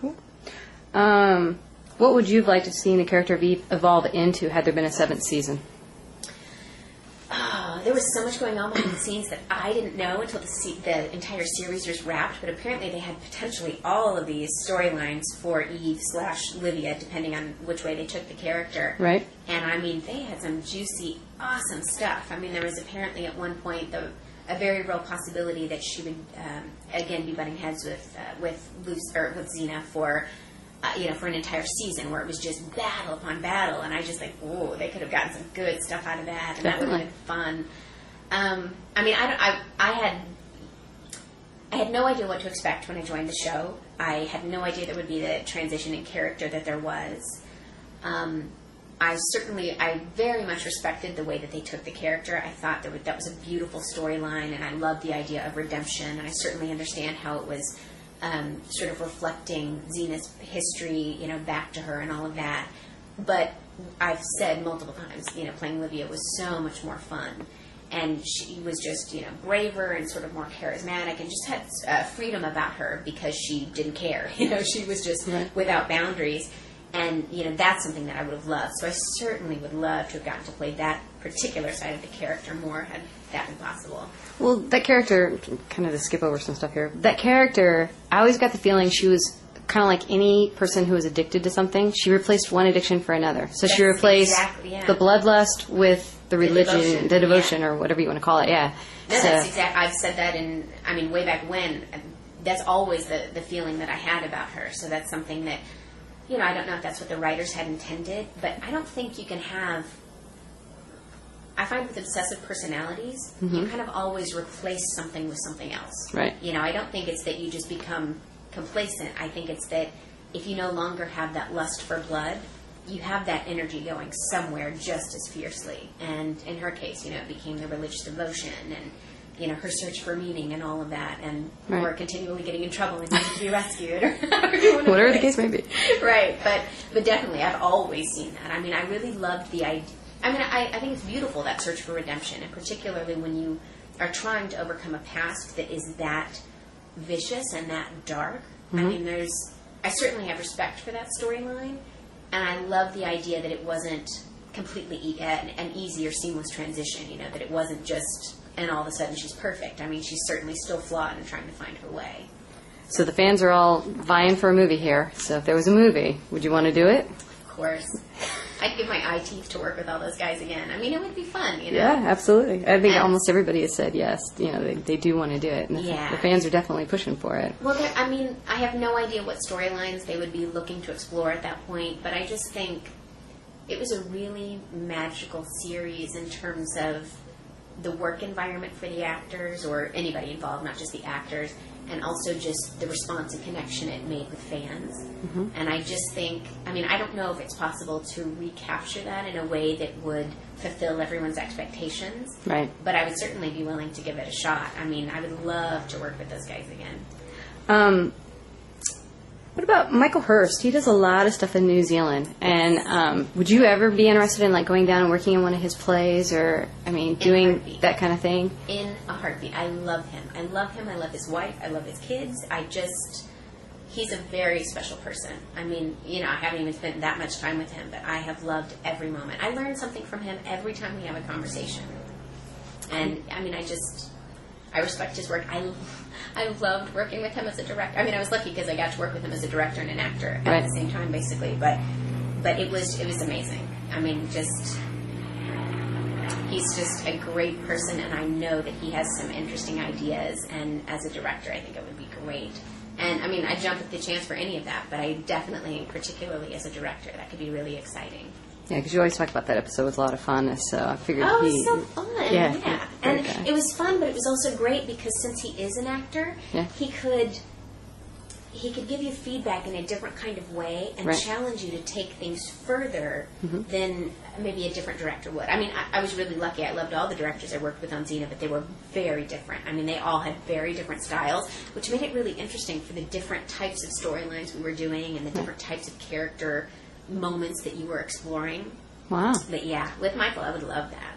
Cool. What would you have liked to have seen the character evolve into had there been a 7th season? There was so much going on behind the scenes that I didn't know until the entire series was wrapped, but apparently they had potentially all of these storylines for Eve/Livia, depending on which way they took the character. Right. And, I mean, they had some juicy, awesome stuff. I mean, there was apparently at one point a very real possibility that she would, again, be butting heads with Xena for an entire season where it was just battle upon battle, and I just think, oh, they could have gotten some good stuff out of that, and Definitely. that would have been fun. I mean, I had no idea what to expect when I joined the show. I had no idea there would be the transition in character that there was. I very much respected the way that they took the character. I thought that was a beautiful storyline, and I loved the idea of redemption, and I certainly understand how it was sort of reflecting Xena's history, back to her and all of that. But I've said multiple times, playing Livia was so much more fun. And she was just, braver and sort of more charismatic and just had freedom about her because she didn't care. She was just without boundaries. And, that's something that I would have loved. So I certainly would love to have gotten to play that particular side of the character more had that been possible. Well, that character, kind of to skip over some stuff here, that character, I always got the feeling she was kind of like any person who was addicted to something. She replaced one addiction for another. So she replaced the bloodlust with the religion, the devotion, or whatever you want to call it, yeah. No, that's exact. I've said that way back when. That's always the feeling that I had about her. So that's something that, I don't know if that's what the writers had intended, but I don't think you can have... I find with obsessive personalities, you kind of always replace something with something else. Right. I don't think it's that you just become complacent. I think it's that if you no longer have that lust for blood, you have that energy going somewhere just as fiercely. And in her case, it became the religious devotion and, her search for meaning and all of that, and or continually getting in trouble and needing to be rescued, or whatever the case may be. Right, but definitely, I've always seen that. I mean, I really loved the idea. I mean, I think it's beautiful, that search for redemption, and particularly when you are trying to overcome a past that is that vicious and that dark. I mean, I certainly have respect for that storyline, and I love the idea that it wasn't completely an easy or seamless transition, that it wasn't just, and all of a sudden she's perfect. I mean, she's certainly still flawed and trying to find her way. So the fans are all vying for a movie here. So if there was a movie, would you want to do it? Of course. I'd give my eye teeth to work with all those guys again. I mean, it would be fun, Yeah, absolutely. I think almost everybody has said yes. They do want to do it. And the fans are definitely pushing for it. Well, I mean, I have no idea what storylines they would be looking to explore at that point, but I just think it was a really magical series in terms of the work environment for the actors, or anybody involved, not just the actors, and also just the response and connection it made with fans. And I just think, I mean, I don't know if it's possible to recapture that in a way that would fulfill everyone's expectations. Right. But I would certainly be willing to give it a shot. I mean, I would love to work with those guys again. What about Michael Hurst? He does a lot of stuff in New Zealand. And would you ever be interested in going down and working in one of his plays, or, doing that kind of thing? In a heartbeat. I love him. I love him. I love his wife. I love his kids. He's a very special person. I mean, I haven't even spent that much time with him, but I have loved every moment. I learn something from him every time we have a conversation. And, I mean, I respect his work. I loved working with him as a director. I mean, I was lucky because I got to work with him as a director and an actor at the same time, basically. But it was amazing. I mean, he's just a great person, and I know that he has some interesting ideas. And as a director, I think it would be great. And I mean, I'd jump at the chance for any of that, but I definitely, particularly as a director, that could be really exciting. Yeah, because you always talk about that episode was a lot of fun, so I figured it was so fun. Yeah. And it was fun, but it was also great because since he is an actor, he could give you feedback in a different kind of way and challenge you to take things further than maybe a different director would. I mean, I was really lucky. I loved all the directors I worked with on Xena, but they were very different. I mean, they all had very different styles, which made it really interesting for the different types of storylines we were doing and the different types of character moments that you were exploring. Wow. But yeah, with Michael, I would love that.